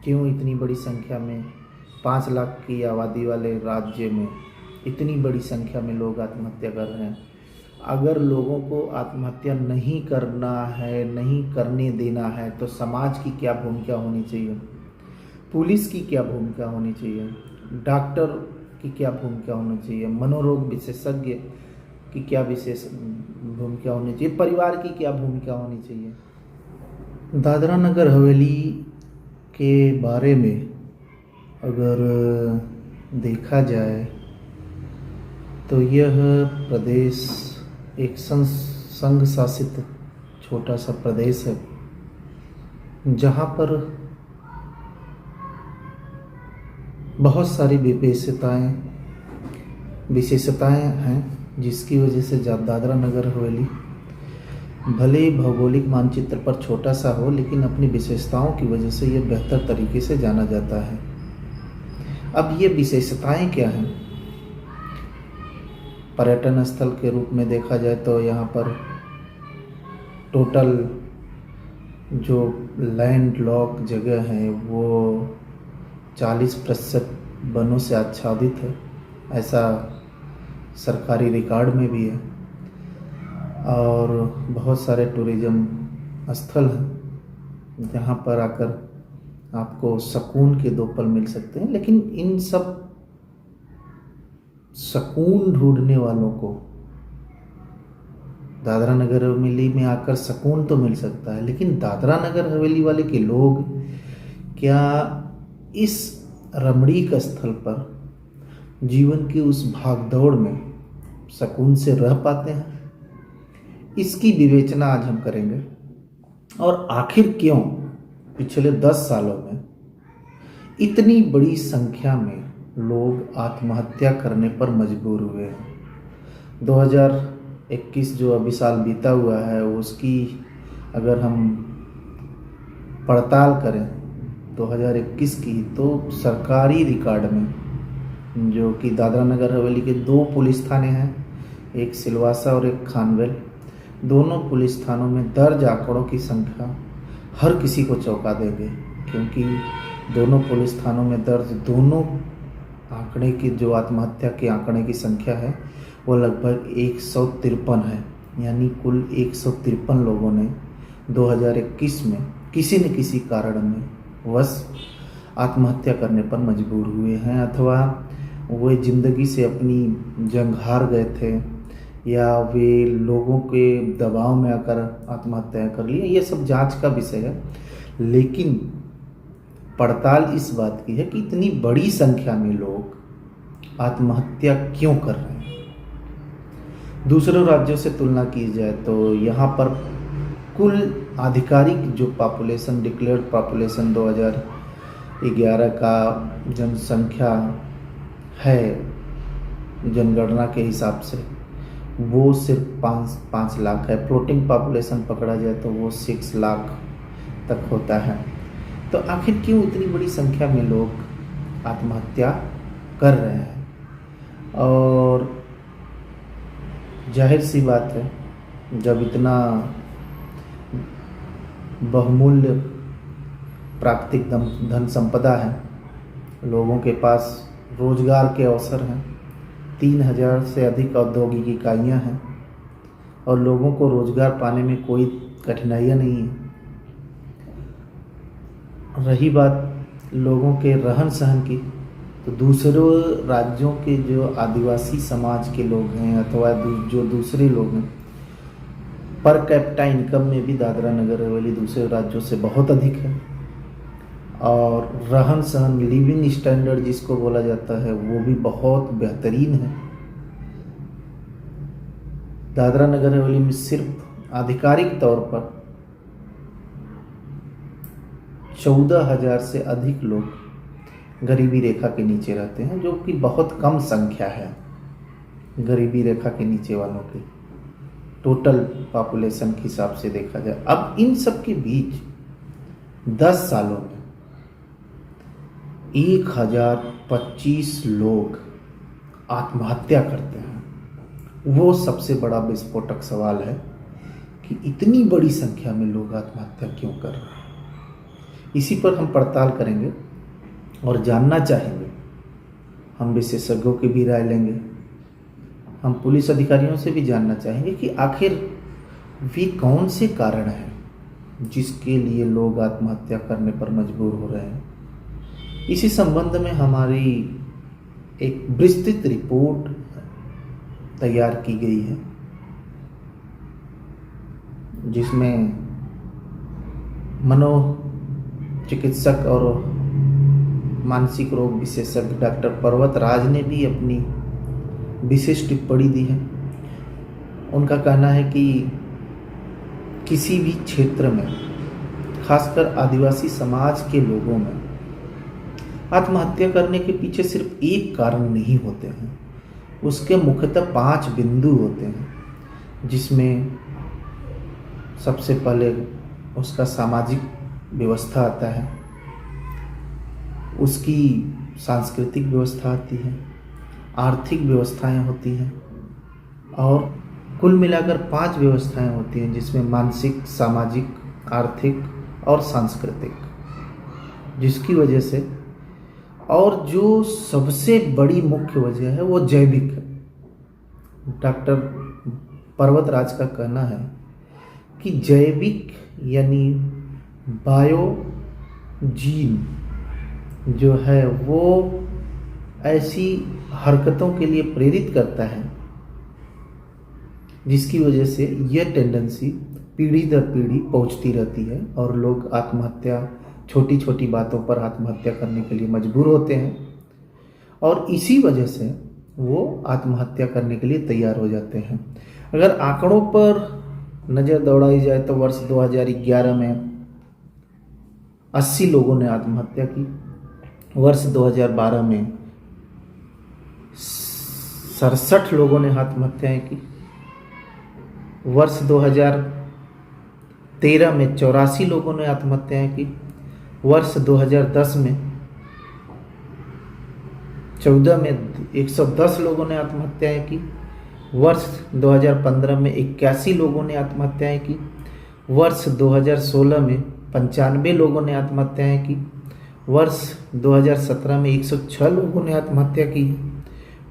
क्यों इतनी बड़ी संख्या में 5 लाख की आबादी वाले राज्य में इतनी बड़ी संख्या में लोग आत्महत्या कर रहे हैं? अगर लोगों को आत्महत्या नहीं करना है, नहीं करने देना है, तो समाज की क्या भूमिका होनी चाहिए? पुलिस की क्या भूमिका होनी चाहिए? डॉक्टर की क्या भूमिका होनी चाहिए? मनोरोग विशेषज्ञ की क्या विशेष भूमिका होनी चाहिए? परिवार की क्या भूमिका होनी चाहिए? दादरा नगर हवेली के बारे में अगर देखा जाए तो यह प्रदेश एक संघ शासित छोटा सा प्रदेश है, जहाँ पर बहुत सारी विशेषताएं हैं, जिसकी वजह से दादरा नगर हवेली भले ही भौगोलिक मानचित्र पर छोटा सा हो, लेकिन अपनी विशेषताओं की वजह से यह बेहतर तरीके से जाना जाता है। अब ये विशेषताएं क्या हैं? पर्यटन स्थल के रूप में देखा जाए तो यहाँ पर टोटल जो लैंड लॉक जगह है वो 40% वनों से आच्छादित है, ऐसा सरकारी रिकॉर्ड में भी है। और बहुत सारे टूरिज्म स्थल हैं जहाँ पर आकर आपको सुकून के 2 पल मिल सकते हैं। लेकिन इन सब सुकून ढूंढने वालों को दादरा नगर हवेली में आकर सुकून तो मिल सकता है, लेकिन दादरा नगर हवेली वाले के लोग क्या इस रमणीक स्थल पर जीवन की उस भागदौड़ में सुकून से रह पाते हैं? इसकी विवेचना आज हम करेंगे। और आखिर क्यों पिछले 10 सालों में इतनी बड़ी संख्या में लोग आत्महत्या करने पर मजबूर हुए हैं। 2021 जो अभी साल बीता हुआ है, उसकी अगर हम पड़ताल करें 2021 की, तो सरकारी रिकॉर्ड में, जो कि दादरा नगर हवेली के 2 पुलिस थाने हैं, एक सिलवासा और एक खानवेल, दोनों पुलिस थानों में दर्ज आंकड़ों की संख्या हर किसी को चौंका देंगे, क्योंकि दोनों पुलिस थानों में दर्ज दोनों आंकड़े की जो आत्महत्या के आंकड़े की संख्या है वो लगभग 153 है। यानी कुल 153 लोगों ने 2021 में किसी न किसी कारण में वश आत्महत्या करने पर मजबूर हुए हैं, अथवा वे ज़िंदगी से अपनी जंग हार गए थे, या वे लोगों के दबाव में आकर आत्महत्या कर लिए। ये सब जांच का विषय है, लेकिन पड़ताल इस बात की है कि इतनी बड़ी संख्या में लोग आत्महत्या क्यों कर रहे हैं। दूसरे राज्यों से तुलना की जाए तो यहाँ पर कुल आधिकारिक जो पॉपुलेशन, डिक्लेयर्ड पॉपुलेशन 2011 का जनसंख्या है जनगणना के हिसाब से, वो सिर्फ 5 लाख है। फ्लोटिंग पॉपुलेशन पकड़ा जाए तो वो 6 लाख तक होता है। तो आखिर क्यों इतनी बड़ी संख्या में लोग आत्महत्या कर रहे हैं? और जाहिर सी बात है, जब इतना बहुमूल्य प्राकृतिक धन संपदा है, लोगों के पास रोजगार के अवसर हैं, 3000 से अधिक औद्योगिक इकाइयाँ हैं और लोगों को रोजगार पाने में कोई कठिनाइयाँ नहीं है। रही बात लोगों के रहन सहन की, तो दूसरों राज्यों के जो आदिवासी समाज के लोग हैं अथवा जो दूसरे लोग हैं, पर कैपिटा इनकम में भी दादरा नगर हवेली दूसरे राज्यों से बहुत अधिक है। और रहन सहन, लिविंग स्टैंडर्ड जिसको बोला जाता है, वो भी बहुत बेहतरीन है। दादरा नगर हवेली में सिर्फ आधिकारिक तौर पर 14,000 से अधिक लोग गरीबी रेखा के नीचे रहते हैं, जो कि बहुत कम संख्या है गरीबी रेखा के नीचे वालों की टोटल पॉपुलेशन के हिसाब से देखा जाए। अब इन सब के बीच 10 सालों में 1025 लोग आत्महत्या करते हैं। वो सबसे बड़ा विस्फोटक सवाल है कि इतनी बड़ी संख्या में लोग आत्महत्या क्यों कर रहे हैं। इसी पर हम पड़ताल करेंगे और जानना चाहेंगे। हम विशेषज्ञों की भी राय लेंगे, हम पुलिस अधिकारियों से भी जानना चाहेंगे कि आखिर वे कौन से कारण हैं जिसके लिए लोग आत्महत्या करने पर मजबूर हो रहे हैं। इसी संबंध में हमारी एक विस्तृत रिपोर्ट तैयार की गई है, जिसमें मनोचिकित्सक और मानसिक रोग विशेषज्ञ डॉक्टर पर्वत राज ने भी अपनी विशेष टिप्पणी दी है। उनका कहना है कि किसी भी क्षेत्र में, खासकर आदिवासी समाज के लोगों में, आत्महत्या करने के पीछे सिर्फ एक कारण नहीं होते हैं, उसके मुख्यतः 5 बिंदु होते हैं, जिसमें सबसे पहले उसका सामाजिक व्यवस्था आता है, उसकी सांस्कृतिक व्यवस्था आती है, आर्थिक व्यवस्थाएं होती हैं, और कुल मिलाकर 5 व्यवस्थाएं होती हैं, जिसमें मानसिक, सामाजिक, आर्थिक और सांस्कृतिक, जिसकी वजह से, और जो सबसे बड़ी मुख्य वजह है वो जैविक है। डॉक्टर पर्वत राज का कहना है कि जैविक यानी बायोजीन जो है वो ऐसी हरकतों के लिए प्रेरित करता है जिसकी वजह से यह टेंडेंसी पीढ़ी दर पीढ़ी पहुंचती रहती है और लोग आत्महत्या, छोटी छोटी बातों पर आत्महत्या करने के लिए मजबूर होते हैं, और इसी वजह से वो आत्महत्या करने के लिए तैयार हो जाते हैं। अगर आंकड़ों पर नज़र दौड़ाई जाए तो वर्ष 2011 में 80 लोगों ने आत्महत्या की, वर्ष 2012 में 67 लोगों ने आत्महत्याएं की, वर्ष 2013 में 84 लोगों ने आत्महत्याएं की, वर्ष 2010 में 14 में 110 लोगों ने आत्महत्याएं की, वर्ष 2015 में 81 लोगों ने आत्महत्याएं की, वर्ष 2016 में 95 लोगों ने आत्महत्याएं की, वर्ष 2017 में 106 लोगों ने आत्महत्या की,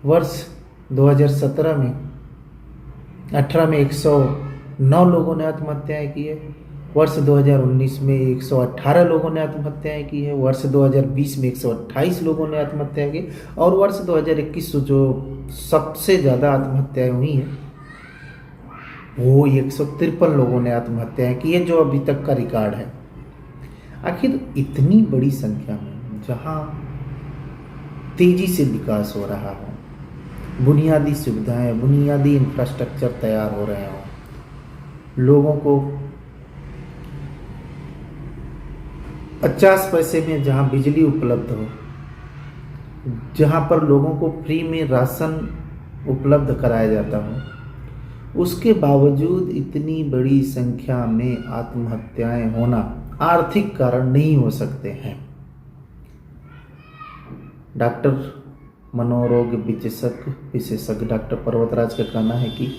वर्ष 2017 में 18 में 109 लोगों ने आत्महत्याएं की है, वर्ष 2019 में 118 लोगों ने आत्महत्याएं की है, वर्ष 2020 में 128 लोगों ने आत्महत्या की, और वर्ष 2021 जो सबसे ज़्यादा आत्महत्याएं हुई हैं वो 153 लोगों ने आत्महत्याएं की है, जो अभी तक का रिकॉर्ड है। आखिर इतनी बड़ी संख्या में जहाँ तेजी से विकास हो रहा हो, बुनियादी सुविधाएं, बुनियादी इंफ्रास्ट्रक्चर तैयार हो रहे हों, लोगों को 50 पैसे में जहाँ बिजली उपलब्ध हो, जहाँ पर लोगों को फ्री में राशन उपलब्ध कराया जाता हो, उसके बावजूद इतनी बड़ी संख्या में आत्महत्याएं होना आर्थिक कारण नहीं हो सकते हैं। डॉक्टर मनोरोग विशेषज्ञ डॉक्टर पर्वतराज का कहना है कि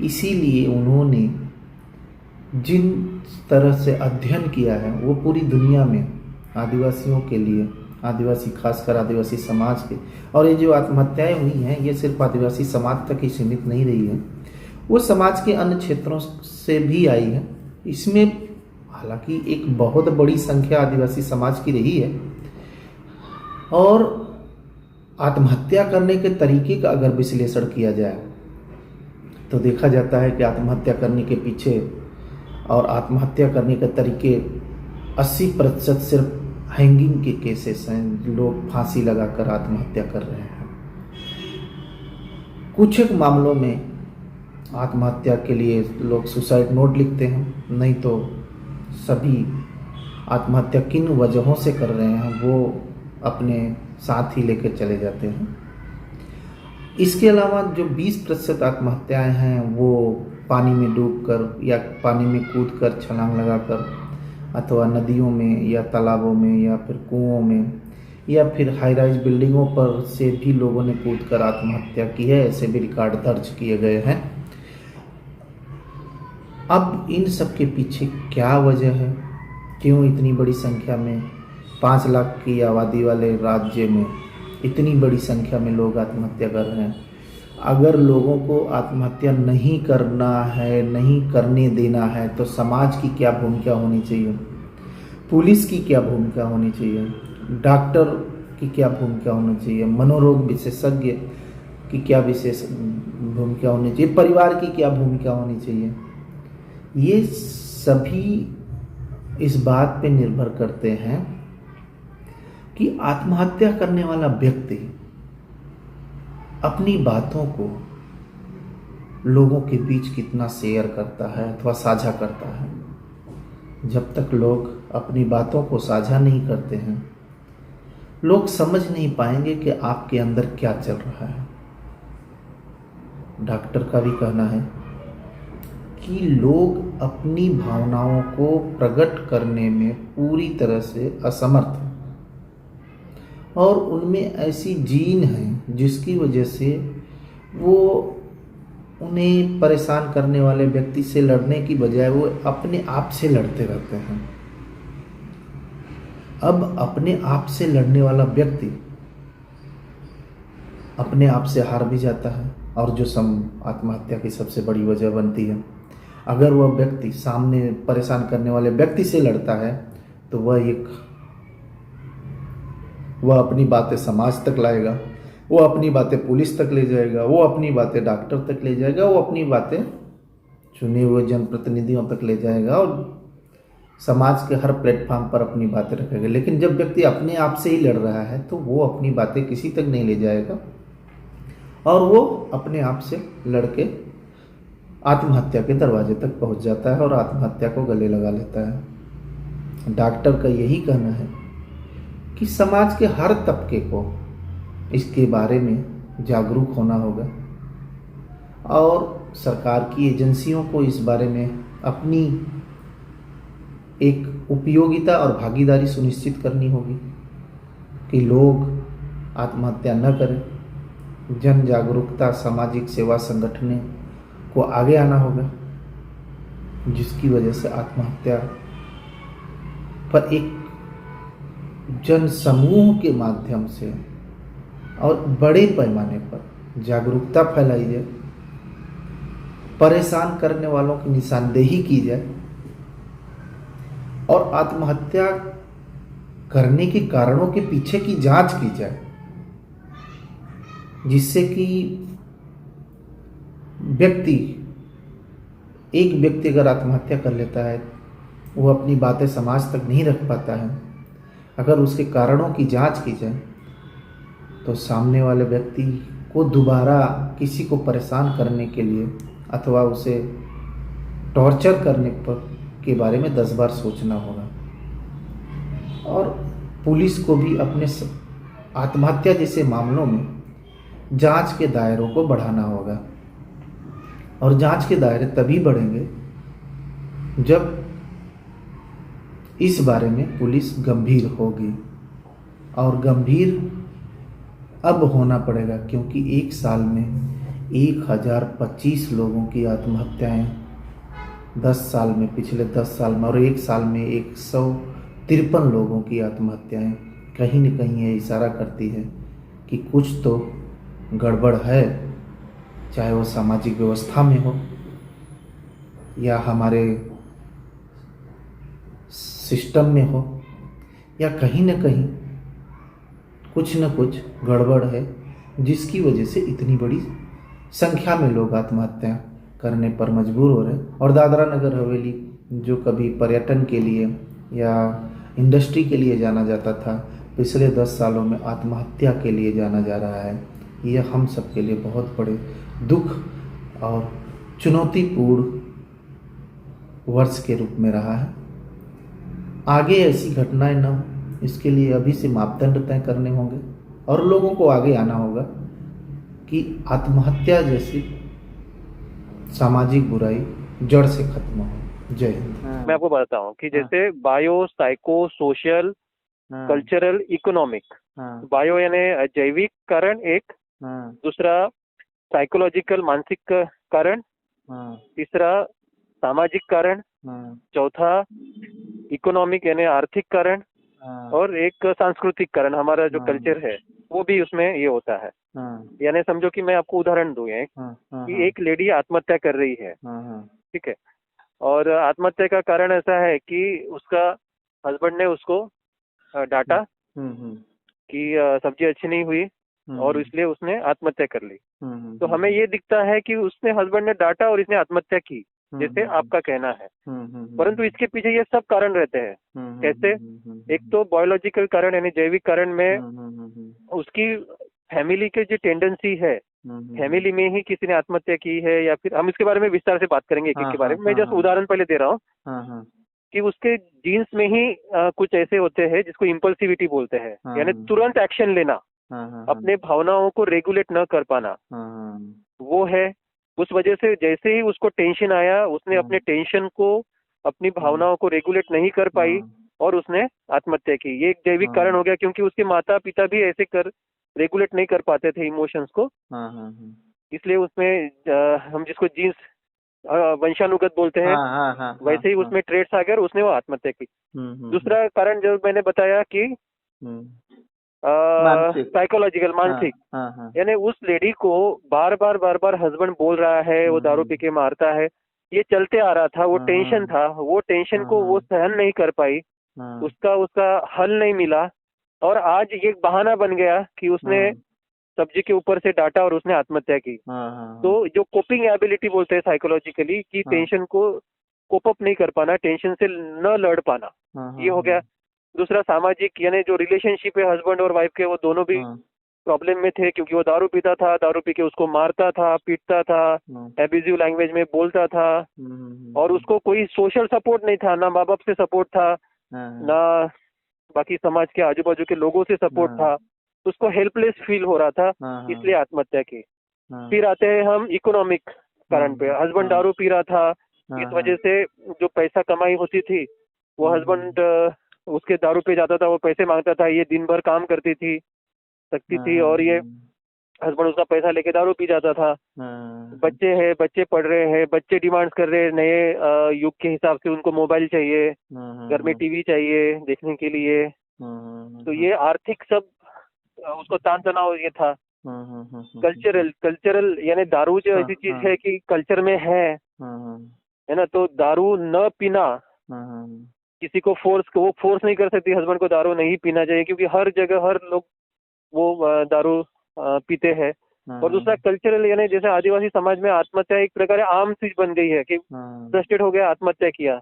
इसीलिए उन्होंने जिन तरह से अध्ययन किया है वो पूरी दुनिया में आदिवासियों के लिए, आदिवासी, खासकर आदिवासी समाज के, और ये जो आत्महत्याएं हुई हैं ये सिर्फ आदिवासी समाज तक ही सीमित नहीं रही है, वो समाज के अन्य क्षेत्रों से भी आई है। इसमें हालांकि एक बहुत बड़ी संख्या आदिवासी समाज की रही है, और आत्महत्या करने के तरीके का अगर विश्लेषण किया जाए तो देखा जाता है कि आत्महत्या करने के पीछे और आत्महत्या करने के तरीके 80% सिर्फ हैंगिंग के केसेस हैं, लोग फांसी लगाकर आत्महत्या कर रहे हैं। कुछ एक मामलों में आत्महत्या के लिए लोग सुसाइड नोट लिखते हैं, नहीं तो सभी आत्महत्या किन वजहों से कर रहे हैं वो अपने साथ ही लेकर चले जाते हैं। इसके अलावा जो 20% आत्महत्याएं हैं वो पानी में डूबकर या पानी में कूदकर, छलांग लगाकर, अथवा नदियों में या तालाबों में या फिर कुओं में या फिर हाई राइज बिल्डिंगों पर से भी लोगों ने कूदकर आत्महत्या की है, ऐसे भी रिकॉर्ड दर्ज किए गए हैं। अब इन सब के पीछे क्या वजह है, क्यों इतनी बड़ी संख्या में 5 लाख की आबादी वाले राज्य में इतनी बड़ी संख्या में लोग आत्महत्या कर रहे हैं? अगर लोगों को आत्महत्या नहीं करना है, नहीं करने देना है, तो समाज की क्या भूमिका होनी चाहिए? पुलिस की क्या भूमिका होनी चाहिए? डॉक्टर की क्या भूमिका होनी चाहिए? मनोरोग विशेषज्ञ की क्या विशेष भूमिका होनी चाहिए? परिवार की क्या भूमिका होनी चाहिए? ये सभी इस बात पे निर्भर करते हैं कि आत्महत्या करने वाला व्यक्ति अपनी बातों को लोगों के बीच कितना शेयर करता है अथवा साझा करता है। जब तक लोग अपनी बातों को साझा नहीं करते हैं, लोग समझ नहीं पाएंगे कि आपके अंदर क्या चल रहा है। डॉक्टर का भी कहना है कि लोग अपनी भावनाओं को प्रकट करने में पूरी तरह से असमर्थ हैं और उनमें ऐसी जीन है जिसकी वजह से वो उन्हें परेशान करने वाले व्यक्ति से लड़ने की बजाय वो अपने आप से लड़ते रहते हैं। अब अपने आप से लड़ने वाला व्यक्ति अपने आप से हार भी जाता है और जो आत्महत्या की सबसे बड़ी वजह बनती है। अगर वह व्यक्ति सामने परेशान करने वाले व्यक्ति से लड़ता है तो वह अपनी बातें समाज तक लाएगा, वो अपनी बातें पुलिस तक ले जाएगा, वो अपनी बातें डॉक्टर तक ले जाएगा, वो अपनी बातें चुने हुए जनप्रतिनिधियों तक ले जाएगा और समाज के हर प्लेटफॉर्म पर अपनी बातें रखेगा। लेकिन जब व्यक्ति अपने आप से ही लड़ रहा है तो वो अपनी बातें किसी तक नहीं ले जाएगा और वो अपने आप से लड़के आत्महत्या के दरवाजे तक पहुंच जाता है और आत्महत्या को गले लगा लेता है। डॉक्टर का यही कहना है कि समाज के हर तबके को इसके बारे में जागरूक होना होगा और सरकार की एजेंसियों को इस बारे में अपनी एक उपयोगिता और भागीदारी सुनिश्चित करनी होगी कि लोग आत्महत्या न करें। जन जागरूकता सामाजिक सेवा संगठनों को आगे आना होगा जिसकी वजह से आत्महत्या पर एक जन समूह के माध्यम से और बड़े पैमाने पर जागरूकता फैलाई जाए, परेशान करने वालों की निशानदेही की जाए और आत्महत्या करने के कारणों के पीछे की जांच की जाए, जिससे कि एक व्यक्ति अगर आत्महत्या कर लेता है वो अपनी बातें समाज तक नहीं रख पाता है। अगर उसके कारणों की जांच की जाए तो सामने वाले व्यक्ति को दोबारा किसी को परेशान करने के लिए अथवा उसे टॉर्चर करने के बारे में 10 बार सोचना होगा। और पुलिस को भी अपने आत्महत्या जैसे मामलों में जांच के दायरों को बढ़ाना होगा और जांच के दायरे तभी बढ़ेंगे जब इस बारे में पुलिस गंभीर होगी और गंभीर अब होना पड़ेगा क्योंकि एक साल में 1025 लोगों की आत्महत्याएं 10 साल में, पिछले 10 साल में, और एक साल में 153 लोगों की आत्महत्याएं कहीं न कहीं ये इशारा करती है कि कुछ तो गड़बड़ है, चाहे वो सामाजिक व्यवस्था में हो या हमारे सिस्टम में हो या कहीं न कहीं कुछ न कुछ गड़बड़ है जिसकी वजह से इतनी बड़ी संख्या में लोग आत्महत्या करने पर मजबूर हो रहे हैं। और दादरा नगर हवेली जो कभी पर्यटन के लिए या इंडस्ट्री के लिए जाना जाता था, पिछले 10 सालों में आत्महत्या के लिए जाना जा रहा है। यह हम सब के लिए बहुत बड़े दुख और चुनौतीपूर्ण वर्ष के रूप में रहा है। आगे ऐसी घटनाएं न हो इसके लिए अभी से मापदंड तय करने होंगे और लोगों को आगे आना होगा कि आत्महत्या जैसी सामाजिक बुराई जड़ से खत्म हो। जय हिंद। मैं आपको बताता हूँ कि जैसे bio, psycho, social, cultural, economic. Bio यानी जैविक कारण एक, दूसरा साइकोलॉजिकल मानसिक कारण, तीसरा सामाजिक कारण, चौथा इकोनॉमिक यानी आर्थिक कारण, और एक सांस्कृतिक कारण, हमारा जो कल्चर है वो भी उसमें ये होता है। यानी समझो कि मैं आपको उदाहरण दूं एक, कि एक लेडी आत्महत्या कर रही है, ठीक है, और आत्महत्या का कारण ऐसा है कि उसका हस्बैंड ने उसको डांटा कि सब्जी अच्छी नहीं हुई और इसलिए उसने आत्महत्या कर ली। तो हमें ये दिखता है कि उसने हस्बैंड ने डांटा और इसने आत्महत्या की, जैसे आपका कहना है, परंतु इसके पीछे ये सब कारण रहते हैं। कैसे? एक तो बायोलॉजिकल कारण यानी जैविक कारण में उसकी फैमिली की जो टेंडेंसी है, फैमिली में ही किसी ने आत्महत्या की है, या फिर हम इसके बारे में विस्तार से बात करेंगे एक एक के बारे में। मैं जस्ट उदाहरण पहले दे रहा हूँ कि उसके जीन्स में ही कुछ ऐसे होते हैं जिसको इम्पल्सिविटी बोलते हैं, यानी तुरंत एक्शन लेना, अपने भावनाओं को रेगुलेट न कर पाना, वो है। उस वजह से जैसे ही उसको टेंशन आया, उसने अपने टेंशन को, अपनी भावनाओं को रेगुलेट नहीं कर पाई और उसने आत्महत्या की। ये एक जैविक कारण हो गया, क्योंकि उसके माता पिता भी ऐसे रेगुलेट नहीं कर पाते थे इमोशंस को, इसलिए उसमें हम जिसको जीन्स वंशानुगत बोलते हैं, वैसे ही उसमें ट्रेड्स आ गए और उसने वो आत्महत्या की। दूसरा कारण जो मैंने बताया कि साइकोलॉजिकल, मानसिक, यानी उस लेडी को बार बार हस्बैंड बोल रहा है, वो दारू पी के मारता है, ये चलते आ रहा था, वो टेंशन था, वो टेंशन को वो सहन नहीं कर पाई, उसका हल नहीं मिला, और आज ये बहाना बन गया कि उसने सब्जी के ऊपर से डांटा और उसने आत्महत्या की। तो जो कोपिंग एबिलिटी बोलते हैं साइकोलॉजिकली, कि टेंशन को कोप अप नहीं कर पाना, टेंशन से न लड़ पाना, ये हो गया। दूसरा सामाजिक, यानी जो रिलेशनशिप है हस्बैंड और वाइफ के, वो दोनों भी प्रॉब्लम में थे, क्योंकि वो दारू पीता था, दारू पी के उसको मारता था, पीटता था, एब्यूजिव लैंग्वेज में बोलता था, और उसको कोई सोशल सपोर्ट नहीं था, ना माँ बाप से सपोर्ट था, ना बाकी समाज के आजू बाजू के लोगों से सपोर्ट था, उसको हेल्पलेस फील हो रहा था, इसलिए आत्महत्या की। फिर आते हैं हम इकोनॉमिक कारण पे। हस्बैंड दारू पी रहा था, इस वजह से जो पैसा कमाई होती थी, वो हस्बैंड उसके दारू पे जाता था, वो पैसे मांगता था, ये दिन भर काम करती थी, थकती थी, और ये हस्बैंड उसका पैसा लेके दारू पी जाता था। बच्चे हैं, बच्चे पढ़ रहे हैं, बच्चे डिमांड्स कर रहे हैं, नए युग के हिसाब से उनको मोबाइल चाहिए, घर में टीवी चाहिए देखने के लिए, तो ये आर्थिक सब उसको तान तनाव ये था। कल्चरल यानी दारू जो ऐसी चीज है कि कल्चर में है ना, तो दारू न पीना, किसी को वो फोर्स नहीं कर सकती हस्बैंड को दारू नहीं पीना चाहिए, क्योंकि हर जगह हर लोग वो दारू पीते हैं। और दूसरा कल्चरल, यानी जैसे आदिवासी समाज में आत्महत्या एक प्रकार आम चीज बन गई है कि फ्रस्ट्रेट हो गया, आत्महत्या किया,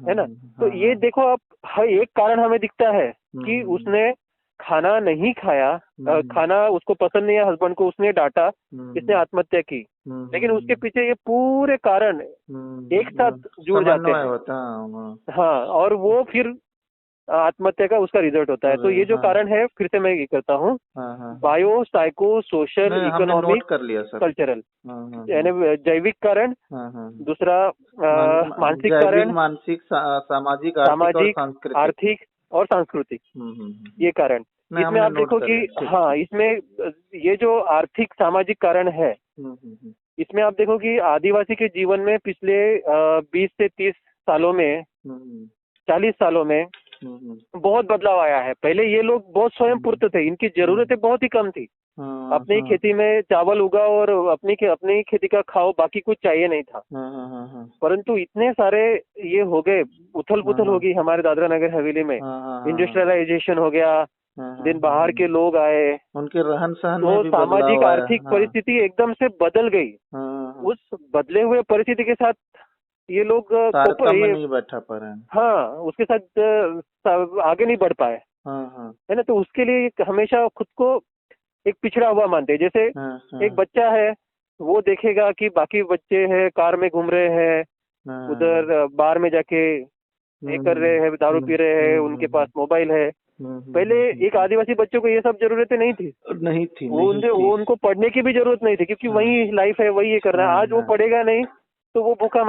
है ना। तो ये देखो, आप हर एक कारण हमें दिखता है कि उसने खाना नहीं खाया, खाना उसको पसंद नहीं है हस्बैंड को, उसने डांटा, इसने आत्महत्या की, लेकिन उसके पीछे ये पूरे कारण एक साथ जुड़ जाते हैं। हाँ, और वो फिर आत्महत्या का उसका रिजल्ट होता है। तो ये जो कारण है, फिर से मैं ये करता हूँ, bio, psycho, social, economic, cultural, यानी जैविक कारण, दूसरा मानसिक कारण, सामाजिक, आर्थिक और सांस्कृतिक, ये कारण। इसमें आप देखो कि हाँ, इसमें ये जो आर्थिक सामाजिक कारण है, इसमें आप देखो कि आदिवासी के जीवन में पिछले 20 से 30 सालों में, 40 सालों में बहुत बदलाव आया है। पहले ये लोग बहुत स्वयं पूर्ण थे, इनकी जरूरतें बहुत ही कम थी, अपनी खेती में चावल उगाओ और अपनी खेती का खाओ, बाकी कुछ चाहिए नहीं था। परंतु इतने सारे ये हो गए, उथल पुथल हो गई हमारे दादरा नगर हवेली में, इंडस्ट्रियलाइजेशन हो गया, दिन बाहर के लोग आए, उनके रहन सहन तो सामाजिक आर्थिक परिस्थिति एकदम से बदल गई। उस बदले हुए परिस्थिति के साथ ये लोग नहीं बैठा पा रहे हैं, हाँ, उसके साथ आगे नहीं बढ़ पाए, है ना। तो उसके लिए हमेशा खुद को एक पिछड़ा हुआ मानते हैं। जैसे एक बच्चा है, वो देखेगा कि बाकी बच्चे हैं, कार में घूम रहे हैं, उधर बार में जाके ये कर रहे हैं, दारू पी रहे हैं, उनके पास मोबाइल है। पहले एक आदिवासी बच्चों को ये सब जरूरतें नहीं थी, वो उनको पढ़ने की भी जरूरत नहीं थी, क्योंकि वही लाइफ है, वही ये कर रहा है। आज वो पढ़ेगा नहीं तो वो भूखा